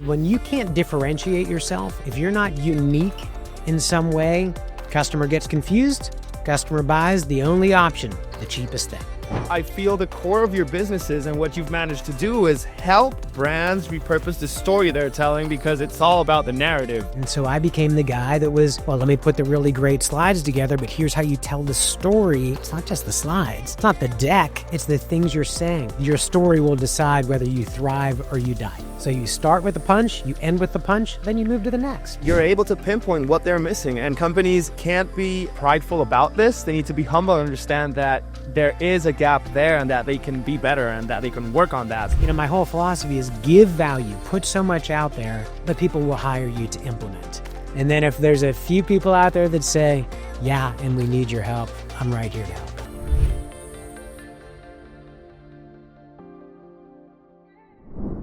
when you can't differentiate yourself, if you're not unique in some way, customer gets confused, customer buys the only option, the cheapest thing. I feel the core of your businesses and what you've managed to do is help brands repurpose the story they're telling, because it's all about the narrative. And so I became the guy that was, well, let me put the really great slides together, but here's how you tell the story. It's not just the slides. It's not the deck. It's the things you're saying. Your story will decide whether you thrive or you die. So you start with the punch, you end with the punch, then you move to the next. You're able to pinpoint what they're missing, and companies can't be prideful about this. They need to be humble and understand that there is a gap there and that they can be better and that they can work on that. You know, my whole philosophy is give value, put so much out there that people will hire you to implement. And then if there's a few people out there that say, yeah, and we need your help, I'm right here to help.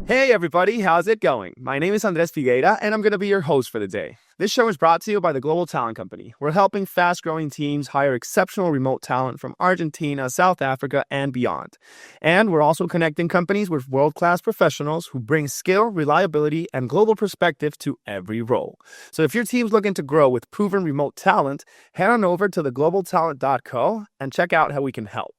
Hey everybody, how's it going? My name is Andres Figueira and I'm going to be your host for the day. This show is brought to you by the Global Talent Company. We're helping fast-growing teams hire exceptional remote talent from Argentina, South Africa, and beyond. And we're also connecting companies with world-class professionals who bring skill, reliability, and global perspective to every role. So if your team's looking to grow with proven remote talent, head on over to theglobaltalent.co and check out how we can help.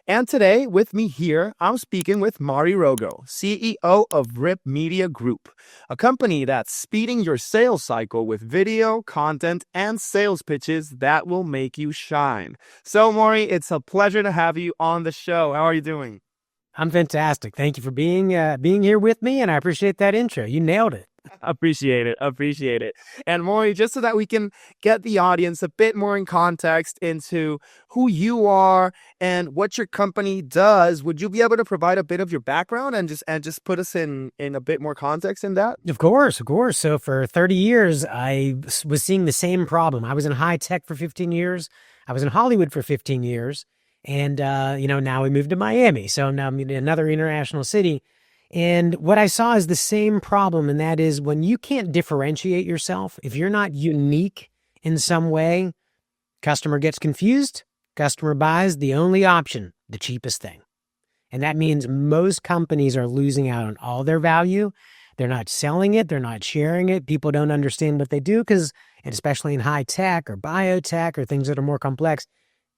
And today, with me here, I'm speaking with Maury Rogow, CEO of RIP Media Group, a company that's speeding your sales cycle with video, content, and sales pitches that will make you shine. So, Maury, it's a pleasure to have you on the show. How are you doing? I'm fantastic. Thank you for being here with me, and I appreciate that intro. You nailed it. Appreciate it. And Maury, just so that we can get the audience a bit more in context into who you are and what your company does, would you be able to provide a bit of your background and just put us in a bit more context in that? Of course. So for 30 years, I was seeing the same problem. I was in high tech for 15 years. I was in Hollywood for 15 years. And, now we moved to Miami. So now I'm in another international city. And what I saw is the same problem, and that is when you can't differentiate yourself, if you're not unique in some way, customer gets confused, customer buys the only option, the cheapest thing. And that means most companies are losing out on all their value. They're not selling it. They're not sharing it. People don't understand what they do because, and especially in high tech or biotech or things that are more complex,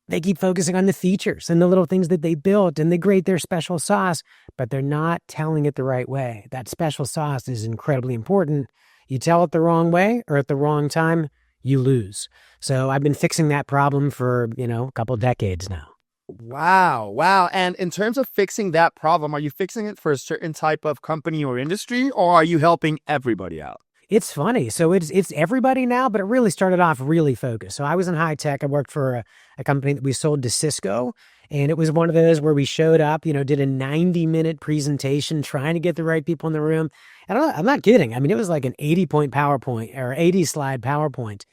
they keep focusing on the features and the little things that they built and they grade their special sauce, but they're not telling it the right way. That special sauce is incredibly important. You tell it the wrong way or at the wrong time, you lose. So I've been fixing that problem for, a couple decades now. Wow. And in terms of fixing that problem, are you fixing it for a certain type of company or industry, or are you helping everybody out? It's funny. So it's everybody now, but it really started off really focused. So I was in high tech. I worked for a company that we sold to Cisco. And it was one of those where we showed up, did a 90-minute presentation trying to get the right people in the room. And I'm not kidding. I mean, it was like an 80-point PowerPoint or 80-slide PowerPoint.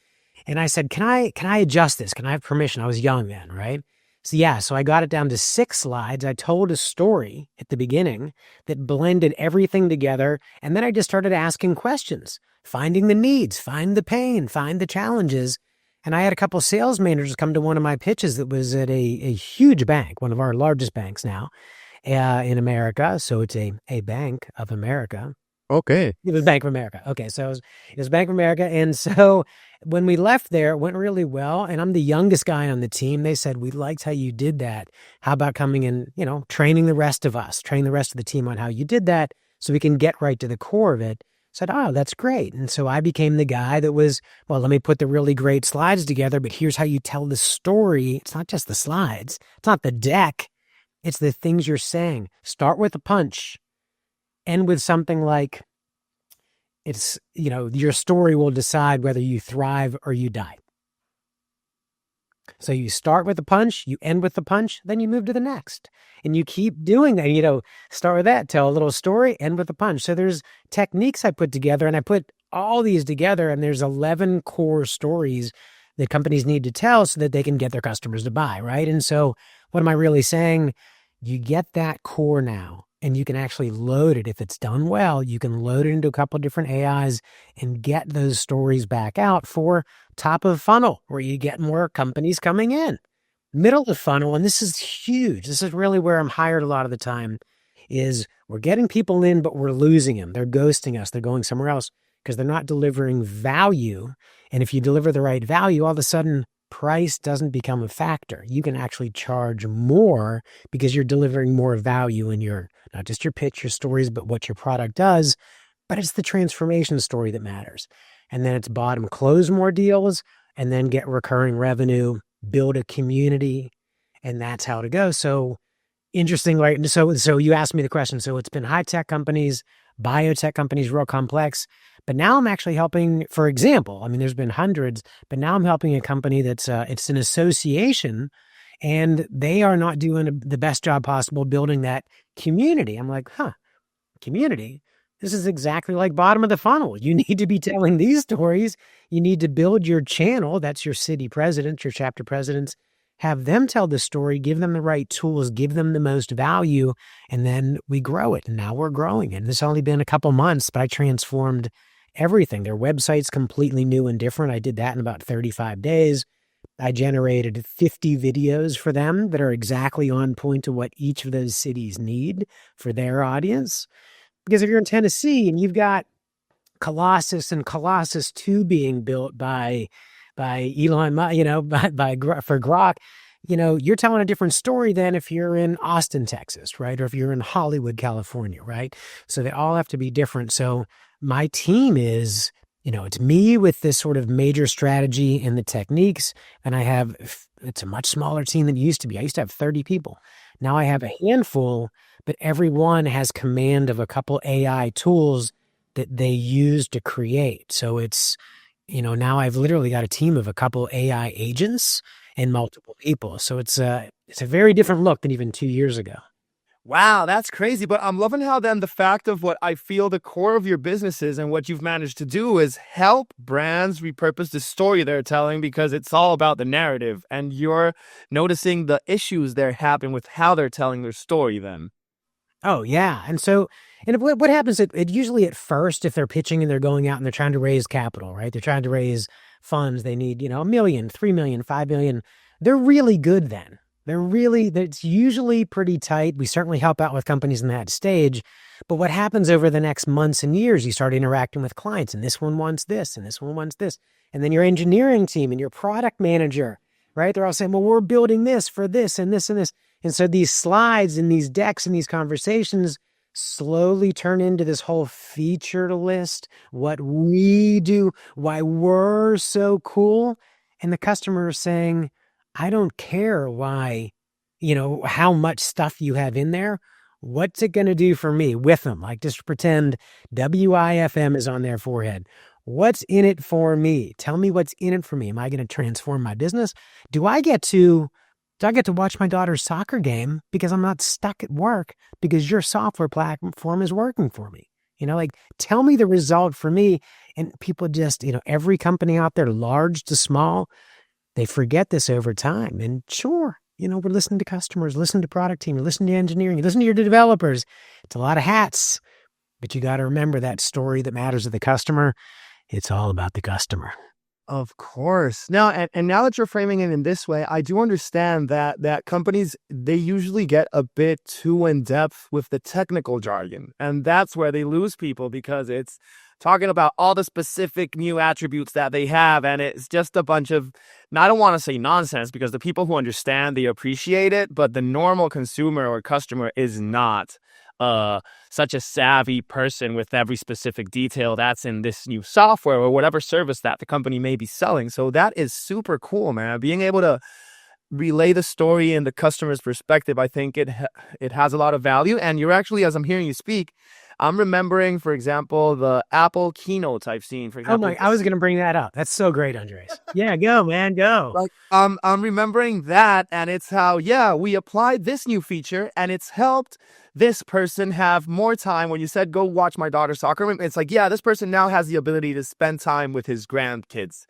And I said, can I adjust this? Can I have permission? I was young then, right? So I got it down to 6 slides. I told a story at the beginning that blended everything together. And then I just started asking questions, finding the needs, find the pain, find the challenges. And I had a couple of sales managers come to one of my pitches that was at a huge bank, one of our largest banks now in America. So it's a Bank of America. Okay. It was Bank of America. Okay. So it was Bank of America. And so when we left there, it went really well. And I'm the youngest guy on the team. They said, we liked how you did that. How about coming and, training the rest of the team on how you did that so we can get right to the core of it. I said, oh, that's great. And so I became the guy that was, well, let me put the really great slides together, but here's how you tell the story. It's not just the slides. It's not the deck. It's the things you're saying. Start with a punch. End with something like, your story will decide whether you thrive or you die. So you start with the punch, you end with the punch, then you move to the next. And you keep doing that. Start with that, tell a little story, end with the punch. So there's techniques I put together, and I put all these together, and there's 11 core stories that companies need to tell so that they can get their customers to buy, right? And so what am I really saying? You get that core now. And you can actually load it. If it's done well, you can load it into a couple of different AIs and get those stories back out for top of funnel, where you get more companies coming in. Middle of funnel, and this is huge. This is really where I'm hired a lot of the time, is We're getting people in, but we're losing them. They're ghosting us. They're going somewhere else because they're not delivering value. And if you deliver the right value, all of a sudden price doesn't become a factor. You can actually charge more because you're delivering more value in your, not just your pitch, your stories, but what your product does. But it's the transformation story that matters. And then it's bottom, close more deals, and then get recurring revenue, build a community, and that's how to go. So interesting, right? So you asked me the question. So it's been high tech companies, biotech companies, real complex. But now I'm actually helping, for example, I mean, there's been hundreds, but now I'm helping a company that's it's an association, and they are not doing the best job possible building that community. I'm like, community? This is exactly like bottom of the funnel. You need to be telling these stories. You need to build your channel. That's your city president, your chapter presidents. Have them tell the story, give them the right tools, give them the most value, and then we grow it. And now we're growing. And it's only been a couple months, but I transformed everything. Their website's completely new and different. I did that in about 35 days. I generated 50 videos for them that are exactly on point to what each of those cities need for their audience. Because if you're in Tennessee and you've got Colossus and Colossus 2 being built by Elon Musk, for Grok, you're telling a different story than if you're in Austin, Texas, right? Or if you're in Hollywood, California, right? So they all have to be different. So my team is, it's me with this sort of major strategy and the techniques. And it's a much smaller team than it used to be. I used to have 30 people. Now I have a handful, but everyone has command of a couple AI tools that they use to create. So it's, now I've literally got a team of a couple AI agents and multiple people. So it's a very different look than even 2 years ago. Wow, that's crazy. But I'm loving how then the fact of what I feel the core of your business is and what you've managed to do is help brands repurpose the story they're telling, because it's all about the narrative, and you're noticing the issues they're having with how they're telling their story then. Oh, yeah. And what happens, it usually at first, if they're pitching and they're going out and they're trying to raise capital, right? They're trying to raise funds. They need, $1 million, $3 million, $5 million. They're really good then. It's usually pretty tight. We certainly help out with companies in that stage. But what happens over the next months and years, you start interacting with clients, and this one wants this, and this one wants this. And then your engineering team and your product manager, right? They're all saying, well, we're building this for this and this and this. And so these slides and these decks and these conversations slowly turn into this whole featured list, what we do, why we're so cool. And the customer is saying, I don't care how much stuff you have in there. What's it going to do for me? WIFM, like just pretend WIFM is on their forehead. What's in it for me? Tell me what's in it for me. Am I going to transform my business? Do I get to watch my daughter's soccer game because I'm not stuck at work because your software platform is working for me? Tell me the result for me. And people just, every company out there, large to small, they forget this over time. And sure, we're listening to customers, listening to product team, listening to engineering, listening to your developers. It's a lot of hats, but you got to remember that story that matters to the customer. It's all about the customer. Of course. Now, and now that you're framing it in this way, I do understand that companies, they usually get a bit too in depth with the technical jargon. And that's where they lose people, because it's talking about all the specific new attributes that they have. And it's just a bunch of, I don't want to say nonsense, because the people who understand, they appreciate it. But the normal consumer or customer is not such a savvy person with every specific detail that's in this new software or whatever service that the company may be selling. So that is super cool, man. Being able to relay the story in the customer's perspective, I think it has a lot of value. And you're actually, as I'm hearing you speak, I'm remembering, for example, the Apple keynotes I've seen. For example, I was going to bring that up. That's so great, Andres. Yeah, go, man, go. Like, I'm remembering that, and it's how, we applied this new feature, and it's helped this person have more time. When you said, go watch my daughter's soccer, it's like, this person now has the ability to spend time with his grandkids.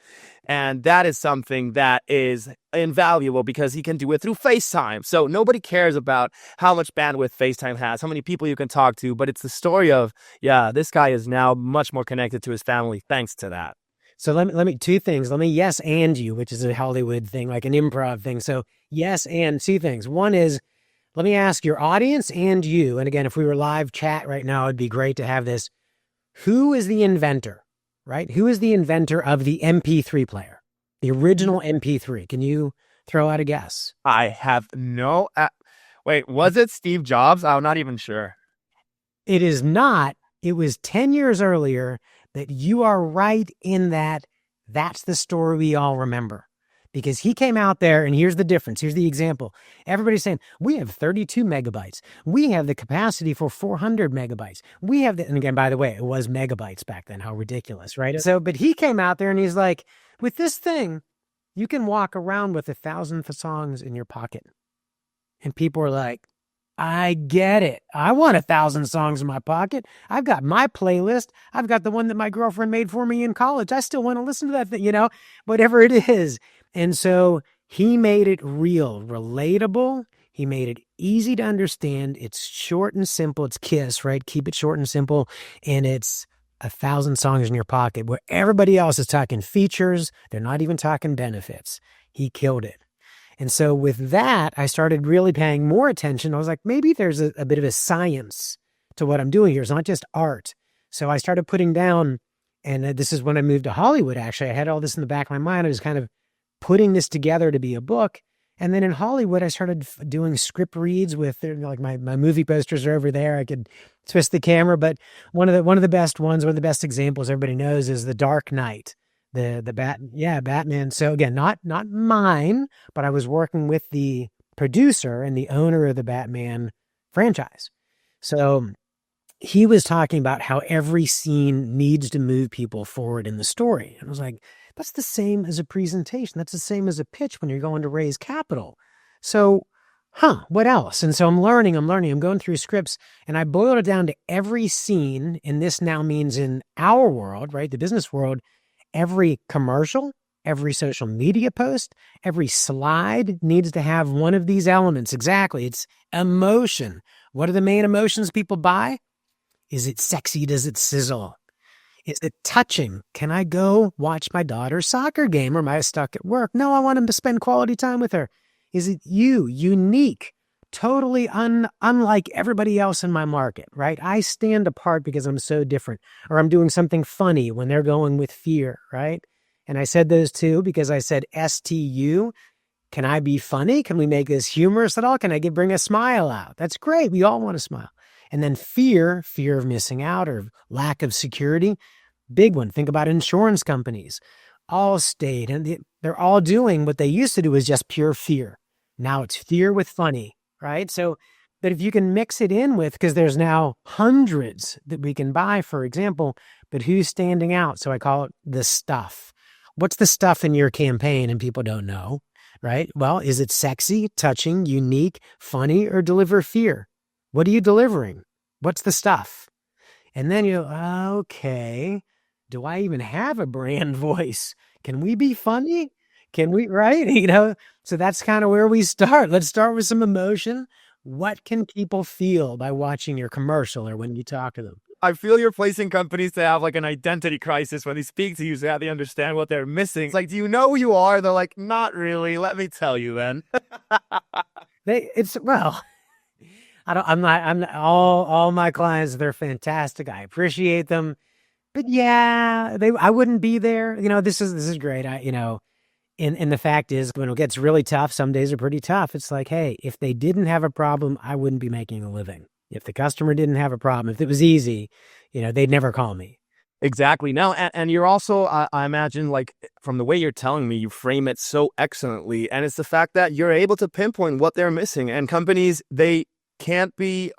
And that is something that is invaluable, because he can do it through FaceTime. So nobody cares about how much bandwidth FaceTime has, how many people you can talk to, but it's the story of, this guy is now much more connected to his family thanks to that. So let me two things. Let me yes and you, which is a Hollywood thing, like an improv thing. So yes and two things. One is, let me ask your audience and you, and again, if we were live chat right now, it'd be great to have this. Who is the inventor, right? Who is the inventor of the MP3 player, the original MP3? Can you throw out a guess? I have no. Wait, was it Steve Jobs? I'm not even sure. It is not. It was 10 years earlier. That you are right in that. That's the story we all remember. Because he came out there, and here's the difference. Here's the example. Everybody's saying, we have 32 megabytes. We have the capacity for 400 megabytes. We have and again, by the way, it was megabytes back then. How ridiculous, right? So, but he came out there and he's like, with this thing, you can walk around with 1,000 songs in your pocket. And people are like, I get it. I want 1,000 songs in my pocket. I've got my playlist. I've got the one that my girlfriend made for me in college. I still want to listen to that thing, whatever it is. And so he made it real, relatable. He made it easy to understand. It's short and simple. It's KISS, right? Keep it short and simple. And it's 1,000 songs in your pocket where everybody else is talking features. They're not even talking benefits. He killed it. And so with that, I started really paying more attention. I was like, maybe there's a bit of a science to what I'm doing here. It's not just art. So I started putting down, and this is when I moved to Hollywood, actually. I had all this in the back of my mind. I was kind of putting this together to be a book. And then in Hollywood, I started doing script reads with, like, my movie posters are over there. I could twist the camera, but one of the best ones, one of the best examples everybody knows is The Dark Knight. Batman. So again, not mine, but I was working with the producer and the owner of the Batman franchise. So he was talking about how every scene needs to move people forward in the story. And I was like, that's the same as a presentation. That's the same as a pitch when you're going to raise capital. So, what else? And so I'm learning, I'm going through scripts, and I boiled it down to every scene. And this now means in our world, right? The business world, every commercial, every social media post, every slide needs to have one of these elements. Exactly. It's emotion. What are the main emotions people buy? Is it sexy? Does it sizzle? Is it touching? Can I go watch my daughter's soccer game, or am I stuck at work? No, I want him to spend quality time with her. Is it unique, totally unlike everybody else in my market, right? I stand apart because I'm so different, or I'm doing something funny when they're going with fear, right? And I said those two because I said STU. Can I be funny? Can we make this humorous at all? Can I bring a smile out? That's great. We all want to smile. And then fear of missing out or lack of security. Big one. Think about insurance companies. Allstate, and they're all doing what they used to do is just pure fear. Now it's fear with funny. Right? So, but if you can mix it in with, because there's now hundreds that we can buy, for example, but who's standing out? So I call it the stuff. What's the stuff in your campaign? And people don't know, right? Well, is it sexy, touching, unique, funny, or deliver fear? What are you delivering? What's the stuff? And then okay, do I even have a brand voice? Can we be funny? Can we, right? So that's kind of where we start. Let's start with some emotion. What can people feel by watching your commercial or when you talk to them? I feel you're placing companies to have like an identity crisis when they speak to you so that they understand what they're missing. It's like, do you know who you are? They're like, not really. Let me tell you then. I'm not all my clients, they're fantastic. I appreciate them. But yeah, I wouldn't be there. This is great. And the fact is, when it gets really tough, some days are pretty tough. It's like, hey, if they didn't have a problem, I wouldn't be making a living. If the customer didn't have a problem, if it was easy, they'd never call me. Exactly. No, and you're also, I imagine, like, from the way you're telling me, you frame it so excellently. And it's the fact that you're able to pinpoint what they're missing. And companies, they can't be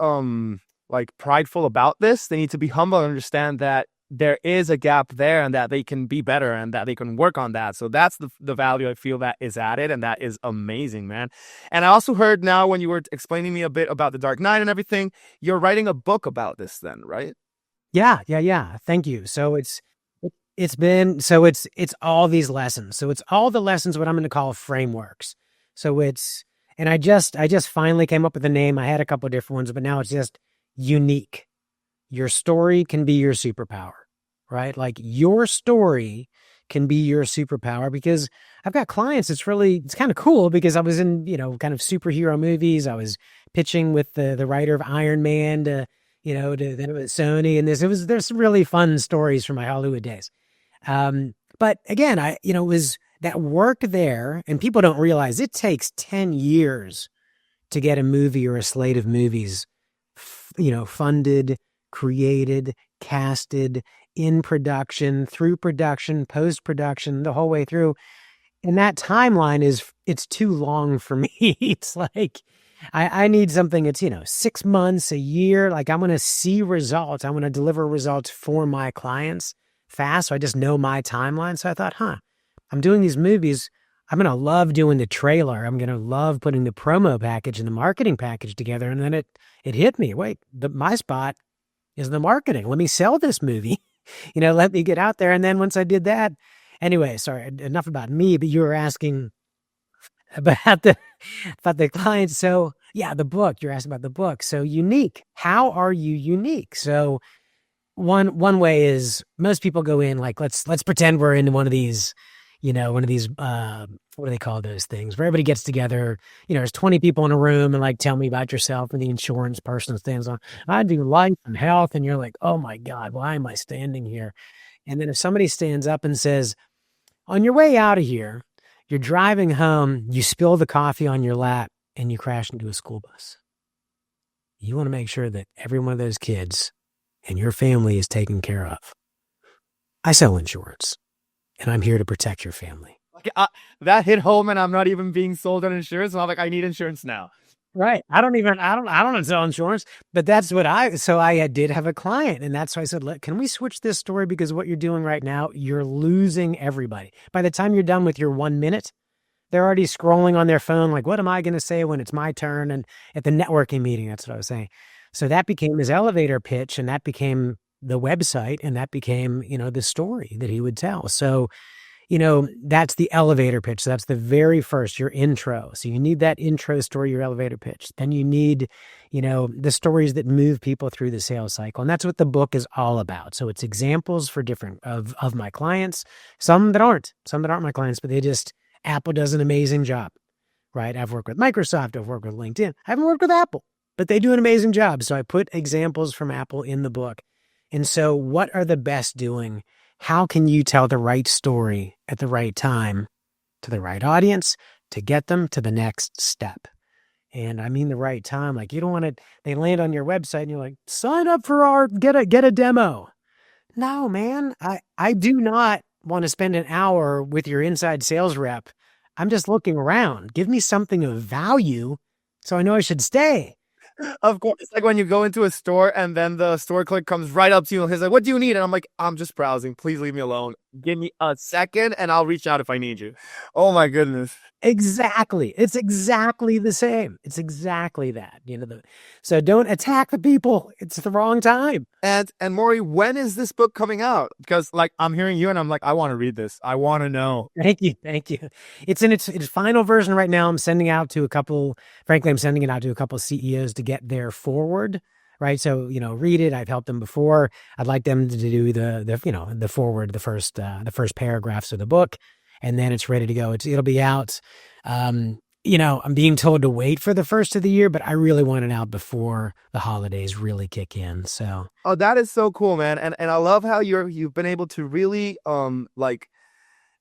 prideful about this. They need to be humble and understand that there is a gap there and that they can be better and that they can work on that. So that's the value I feel that is added, and that is amazing, man. And I also heard now when you were explaining me a bit about The Dark Knight and everything, you're writing a book about this then, right? Yeah. Thank you. So it's all these lessons. So it's all the lessons, what I'm going to call frameworks. So and I just finally came up with a name. I had a couple of different ones, but now it's just unique. Your story can be your superpower, right? Like, your story can be your superpower, because I've got clients. It's kind of cool because I was in, kind of superhero movies. I was pitching with the writer of Iron Man to, then it was Sony, and there's some really fun stories from my Hollywood days. But again, it was that work there, and people don't realize it takes 10 years to get a movie or a slate of movies, funded, created, casted, in production, through production, post-production, the whole way through. And that timeline it's too long for me. It's like, I need something that's, 6 months, a year. Like, I'm going to see results. I want to deliver results for my clients fast. So I just know my timeline. So I thought, I'm doing these movies. I'm going to love doing the trailer. I'm going to love putting the promo package and the marketing package together. And then it hit me. Wait, my spot is the marketing. Let me sell this movie. Let me get out there. And then once I did that, anyway, sorry, enough about me, but you were asking about the clients. So yeah, the book, you're asking about the book. So unique. How are you unique? So one way is most people go in like, let's pretend we're in one of these, what do they call those things where everybody gets together, there's 20 people in a room and like, tell me about yourself, and the insurance person stands on, I do life and health. And you're like, oh my God, why am I standing here? And then if somebody stands up and says, on your way out of here, you're driving home, you spill the coffee on your lap and you crash into a school bus. You want to make sure that every one of those kids and your family is taken care of. I sell insurance, and I'm here to protect your family. That hit home, and I'm not even being sold on insurance. And I'm like, I need insurance now. Right. I don't sell insurance, but that's what I did have a client, and that's why I said, look, can we switch this story? Because what you're doing right now, you're losing everybody. By the time you're done with your 1 minute, they're already scrolling on their phone. Like, what am I going to say when it's my turn? And at the networking meeting, that's what I was saying. So that became his elevator pitch, and that became the website, and that became, the story that he would tell. So, that's the elevator pitch. So that's the very first, your intro. So you need that intro story, your elevator pitch. Then you need, the stories that move people through the sales cycle. And that's what the book is all about. So it's examples for different of my clients, some that aren't my clients, but Apple does an amazing job, right? I've worked with Microsoft. I've worked with LinkedIn. I haven't worked with Apple, but they do an amazing job. So I put examples from Apple in the book. And so what are the best doing? How can you tell the right story at the right time to the right audience to get them to the next step? And I mean the right time. Like, you don't want they land on your website and you're like, sign up for get a demo. No, man, I do not want to spend an hour with your inside sales rep. I'm just looking around. Give me something of value so I know I should stay. Of course. It's like when you go into a store and then the store clerk comes right up to you and he's like, what do you need? And I'm like, I'm just browsing. Please leave me alone. Give me a second and I'll reach out if I need you. Oh my goodness. Exactly. It's exactly the same. It's exactly that. So don't attack the people. It's the wrong time. And Maury, when is this book coming out? Because like, I'm hearing you and I'm like, I want to read this. I want to know. Thank you. It's in its final version right now. I'm sending it out to a couple CEOs to get their forward. Right. So, read it. I've helped them before. I'd like them to do the forward, the first paragraphs of the book, and then it's ready to go. It'll be out. I'm being told to wait for the first of the year, but I really want it out before the holidays really kick in. So. Oh, that is so cool, man. And I love how you've been able to really,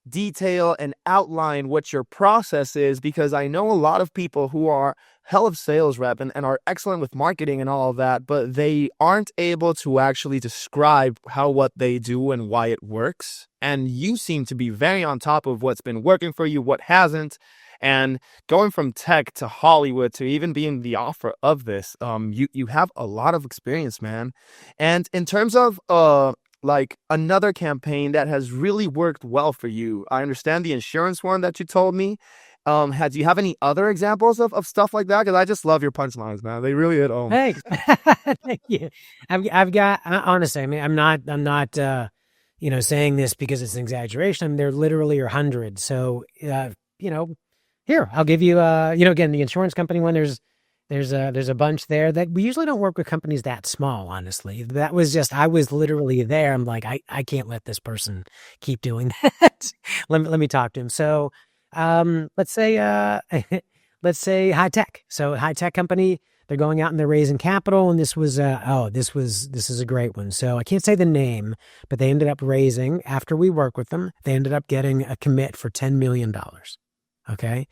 detail and outline what your process is, because I know a lot of people who are hell of sales rep and are excellent with marketing and all of that, but they aren't able to actually describe what they do and why it works. And you seem to be very on top of what's been working for you, what hasn't. And going from tech to Hollywood to even being the author of this, you have a lot of experience, man. And in terms of like another campaign that has really worked well for you, I understand the insurance one that you told me. Do you have any other examples of stuff like that? Because I just love your punchlines, man. They really hit home. Thanks. Thank you. I've got, honestly, I mean, I'm not saying this because it's an exaggeration. I mean, there literally are hundreds. So, here, I'll give you, again, the insurance company one, there's There's a bunch there that we usually don't work with companies that small, honestly. That was just I was literally there. I'm like, I can't let this person keep doing that. Let me talk to him. So let's say let's say high tech. So high tech company, they're going out and they're raising capital, and this is a great one. So I can't say the name, but they ended up raising after we worked with them, they ended up getting a commit for $10 million. Okay.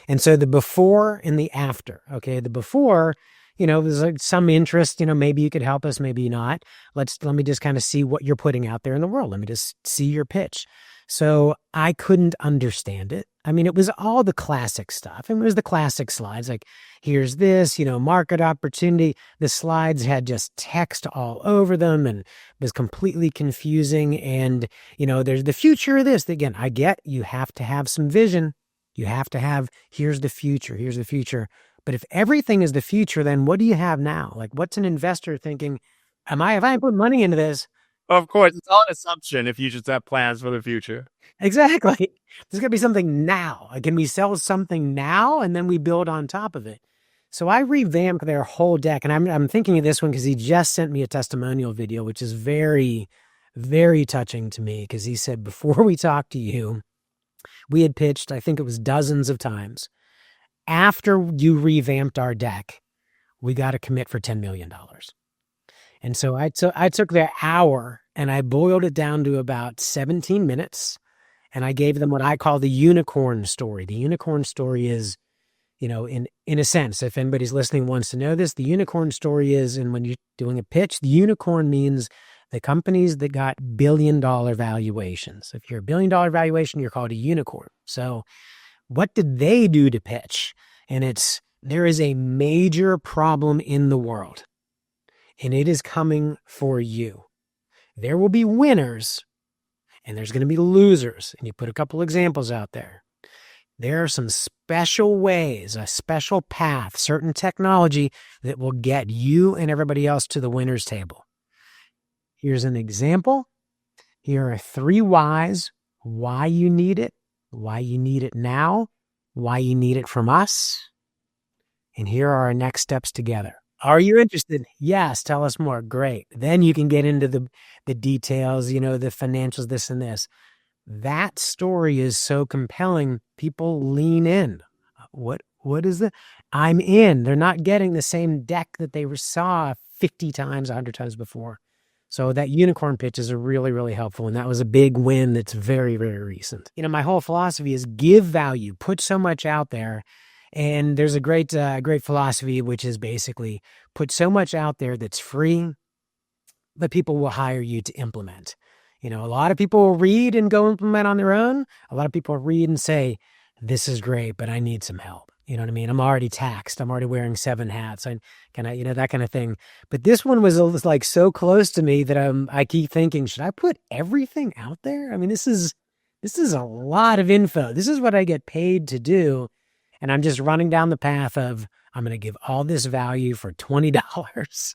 And so the before and the after, okay, the before, there's like some interest, maybe you could help us, maybe not. Let me just kind of see what you're putting out there in the world. Let me just see your pitch. So I couldn't understand it. I mean, it was all the classic stuff. It was the classic slides. Like, here's this, market opportunity. The slides had just text all over them and was completely confusing. And, there's the future of this. Again, I get you have to have some vision. You have to have, here's the future, here's the future. But if everything is the future, then what do you have now? Like, what's an investor thinking? If I put money into this? Of course, it's all an assumption if you just have plans for the future. Exactly. There's got to be something now. Like, can we sell something now and then we build on top of it? So I revamped their whole deck. And I'm thinking of this one because he just sent me a testimonial video, which is very, very touching to me because he said, before we talk to you, we had pitched, I think it was dozens of times. After you revamped our deck, we got a commit for $10 million. And so I took their hour and I boiled it down to about 17 minutes. And I gave them what I call the unicorn story. The unicorn story is, in a sense, if anybody's listening wants to know this, the unicorn story is, and when you're doing a pitch, the unicorn means the companies that got billion-dollar valuations. If you're a billion-dollar valuation, you're called a unicorn. So what did they do to pitch? And there is a major problem in the world, and it is coming for you. There will be winners, and there's going to be losers. And you put a couple examples out there. There are some special ways, a special path, certain technology that will get you and everybody else to the winner's table. Here's an example. Here are 3 whys, why you need it now, why you need it from us. And here are our next steps together. Are you interested? Yes. Tell us more. Great. Then you can get into the details, the financials, this and this. That story is so compelling. People lean in. What is it? I'm in. They're not getting the same deck that they saw 50 times, 100 times before. So that unicorn pitch is really, really helpful. And that was a big win that's very, very recent. My whole philosophy is give value, put so much out there. And there's a great philosophy, which is basically put so much out there that's free, but people will hire you to implement. A lot of people will read and go implement on their own. A lot of people read and say, this is great, but I need some help. You know what I mean? I'm already taxed. I'm already wearing 7 hats. That kind of thing. But this one was like so close to me that I keep thinking, should I put everything out there? I mean, this is a lot of info. This is what I get paid to do. And I'm just running down the path of, I'm going to give all this value for $20.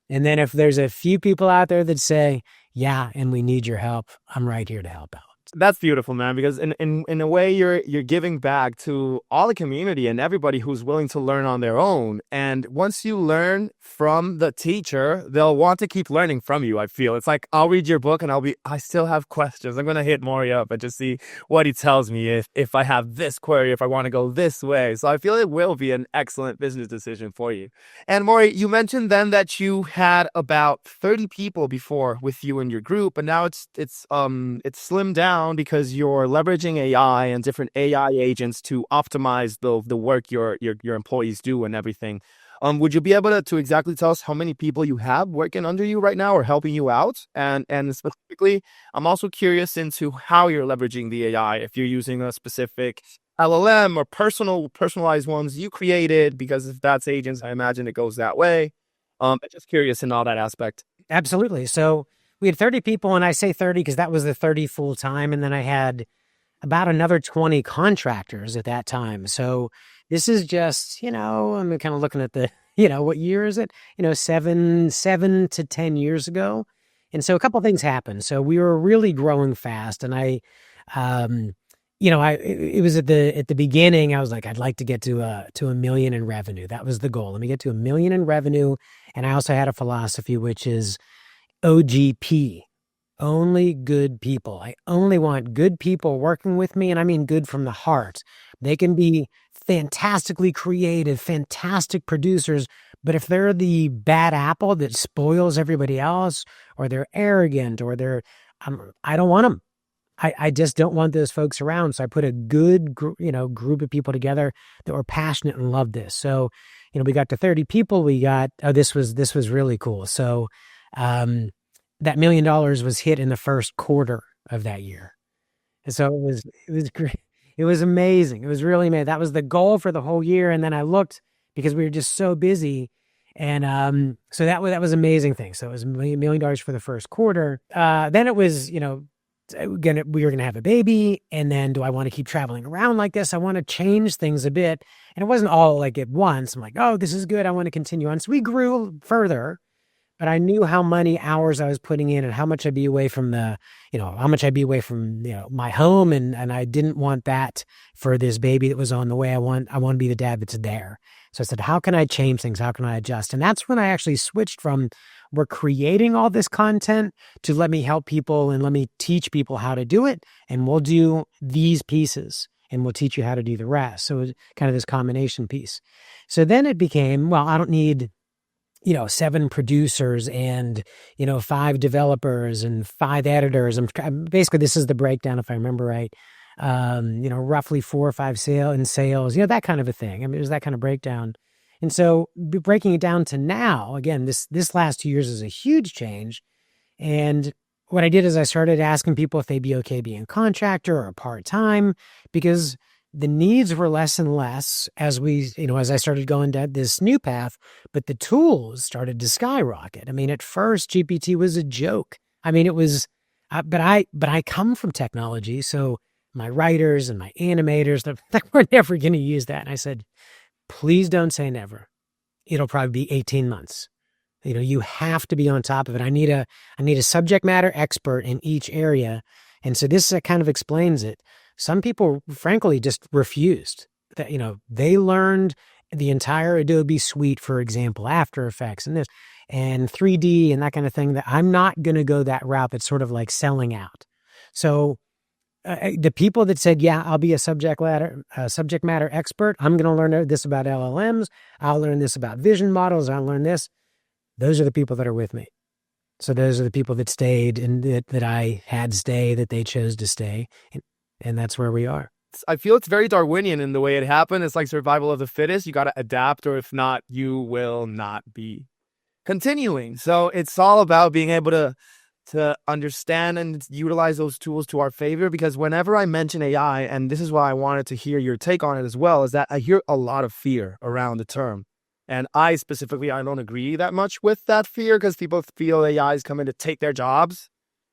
And then if there's a few people out there that say, yeah, and we need your help, I'm right here to help out. That's beautiful, man, because in a way you're giving back to all the community and everybody who's willing to learn on their own. And once you learn from the teacher, they'll want to keep learning from you. I feel it's like I'll read your book and I still have questions. I'm going to hit Maury up and just see what he tells me if I have this query, if I want to go this way. So I feel it will be an excellent business decision for you. And Maury, you mentioned then that you had about 30 people before with you in your group, but now it's slimmed down because you're leveraging AI and different AI agents to optimize the work your employees do and everything. Would you be able to exactly tell us how many people you have working under you right now or helping you out? And specifically, I'm also curious into how you're leveraging the AI, if you're using a specific LLM or personalized ones you created, because if that's agents, I imagine it goes that way. I'm just curious in all that aspect. Absolutely. So we had 30 people, and I say 30 because that was the 30 full time. And then I had about another 20 contractors at that time. So this is just, I'm kind of looking at the, what year is it? 7 to 10 years ago. And so a couple of things happened. So we were really growing fast, and I it was at the beginning. I was like, I'd like to get to a million in revenue. That was the goal. Let me get to a million in revenue. And I also had a philosophy, which is OGP, only good people. I only want good people working with me. And I mean good from the heart. They can be fantastically creative, fantastic producers. But if they're the bad apple that spoils everybody else, or they're arrogant, or I don't want them. I just don't want those folks around. So I put a good group of people together that were passionate and loved this. So, we got to 30 people. We got, this was really cool. So, that $1 million was hit in the first quarter of that year. And so it was great. It was amazing. It was really amazing. That was the goal for the whole year. And then I looked because we were just so busy. And, so that was an amazing thing. So it was $1 million for the first quarter. Then it was, we were going to have a baby. And then do I want to keep traveling around like this? I want to change things a bit. And it wasn't all like at once. I'm like, oh, this is good. I want to continue on. So we grew further, but I knew how many hours I was putting in and how much I'd be away from my home. And I didn't want that for this baby that was on the way. I want to be the dad that's there. So I said, how can I change things? How can I adjust? And that's when I actually switched from we're creating all this content to let me help people and let me teach people how to do it. And we'll do these pieces and we'll teach you how to do the rest. So it was kind of this combination piece. So then it became, well, I don't need 7 producers and, 5 developers and 5 editors. Basically, this is the breakdown, if I remember right. Roughly 4 or 5 sales, that kind of a thing. I mean, it was that kind of breakdown. And so breaking it down to now, again, this last 2 years is a huge change. And what I did is I started asking people if they'd be okay being a contractor or part-time, because the needs were less and less as as I started going down this new path, but the tools started to skyrocket. I mean, at first GPT was a joke. I mean, it was, but I come from technology. So my writers and my animators, we're never going to use that. And I said, please don't say never. It'll probably be 18 months. You have to be on top of it. I need a subject matter expert in each area. And so this kind of explains it. Some people, frankly, just refused that, they learned the entire Adobe suite, for example, After Effects and this and 3D and that kind of thing, that I'm not going to go that route. That's sort of like selling out. So the people that said, yeah, I'll be a subject matter expert. I'm going to learn this about LLMs. I'll learn this about vision models. I'll learn this. Those are the people that are with me. So those are the people that stayed and that I had stay, that they chose to stay. And that's where we are. I feel it's very Darwinian in the way it happened. It's like survival of the fittest. You got to adapt, or if not, you will not be continuing. So it's all about being able to understand and utilize those tools to our favor. Because whenever I mention AI, and this is why I wanted to hear your take on it as well, is that I hear a lot of fear around the term. And I don't agree that much with that fear, because people feel AI is coming to take their jobs.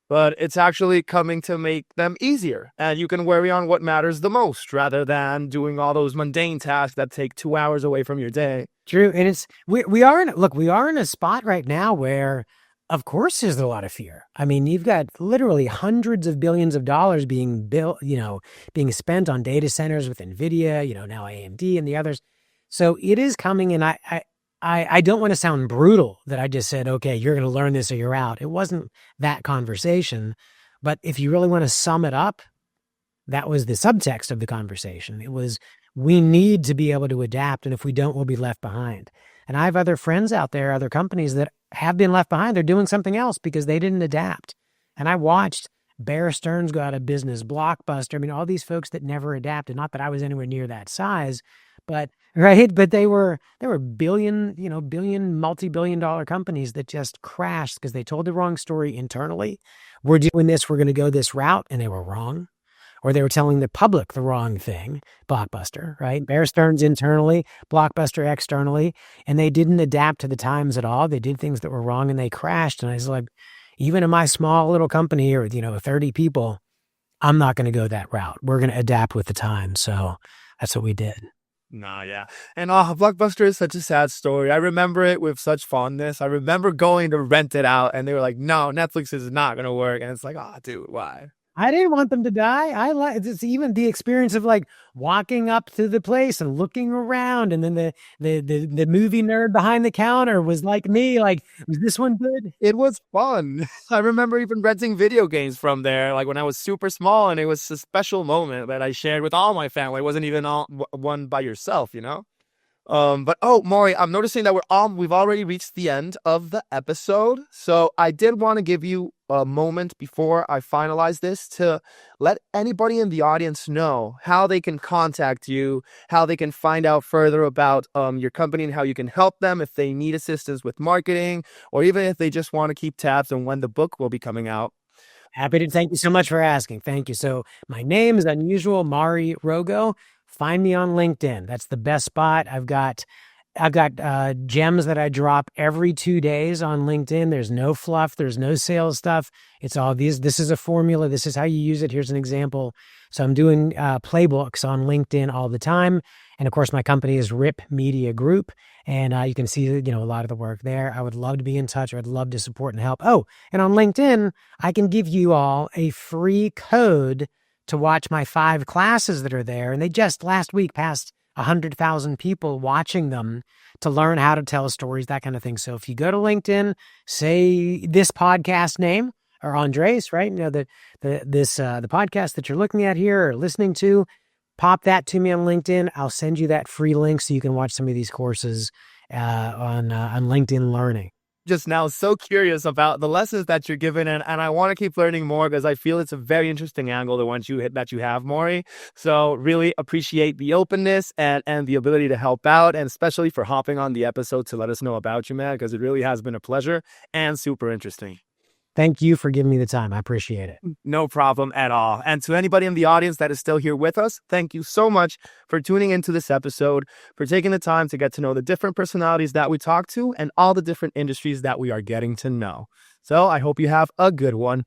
But it's actually coming to make them easier. And you can worry on what matters the most rather than doing all those mundane tasks that take 2 hours away from your day. True. And we are in a spot right now where, of course, there's a lot of fear. I mean, you've got literally hundreds of billions of dollars being built, being spent on data centers with NVIDIA, now AMD and the others. So it is coming. And I don't want to sound brutal that I just said, okay, you're going to learn this or you're out. It wasn't that conversation. But if you really want to sum it up, that was the subtext of the conversation. It was, we need to be able to adapt. And if we don't, we'll be left behind. And I have other friends out there, other companies that have been left behind. They're doing something else because they didn't adapt. And I watched Stearns go out of business, Blockbuster. I mean, all these folks that never adapted. Not that I was anywhere near that size, but they were multi-billion dollar companies that just crashed because they told the wrong story internally. We're doing this, we're going to go this route, and they were wrong. Or they were telling the public the wrong thing, Blockbuster, right? Bear Stearns internally, Blockbuster externally, and they didn't adapt to the times at all. They did things that were wrong and they crashed. And I was like, even in my small little company here with, 30 people, I'm not going to go that route. We're going to adapt with the times. So that's what we did. Nah, yeah. And Blockbuster is such a sad story. I remember it with such fondness. I remember going to rent it out and they were like, no, Netflix is not going to work. And it's like, dude, why? I didn't want them to die. I like it's even the experience of like walking up to the place and looking around, and then the movie nerd behind the counter was like me, like, was this one good? It was fun. I remember even renting video games from there, like when I was super small, and it was a special moment that I shared with all my family. It wasn't even all one by yourself, you know? But oh, Maury, I'm noticing that we've already reached the end of the episode. So I did want to give you a moment before I finalize this to let anybody in the audience know how they can contact you, how they can find out further about your company and how you can help them if they need assistance with marketing, or even if they just want to keep tabs on when the book will be coming out. Happy to thank you so much for asking. Thank you. So my name is unusual, Maury Rogow. Find me on LinkedIn. That's the best spot. I've got gems that I drop every 2 days on LinkedIn. There's no fluff. There's no sales stuff. It's all these. This is a formula. This is how you use it. Here's an example. So I'm doing playbooks on LinkedIn all the time. And of course, my company is RIP Media Group. And you can see, a lot of the work there. I would love to be in touch. I'd love to support and help. Oh, and on LinkedIn, I can give you all a free code to watch my 5 classes that are there. And they just last week passed 100,000 people watching them to learn how to tell stories, that kind of thing. So if you go to LinkedIn, say this podcast name or Andres, right? The podcast that you're looking at here or listening to, pop that to me on LinkedIn. I'll send you that free link so you can watch some of these courses on LinkedIn Learning. Just now so curious about the lessons that you're giving, and I want to keep learning more because I feel it's a very interesting angle, the ones that you have, Maury. So really appreciate the openness and the ability to help out, and especially for hopping on the episode to let us know about you, man, because it really has been a pleasure and super interesting. Thank you for giving me the time. I appreciate it. No problem at all. And to anybody in the audience that is still here with us, thank you so much for tuning into this episode, for taking the time to get to know the different personalities that we talk to and all the different industries that we are getting to know. So I hope you have a good one.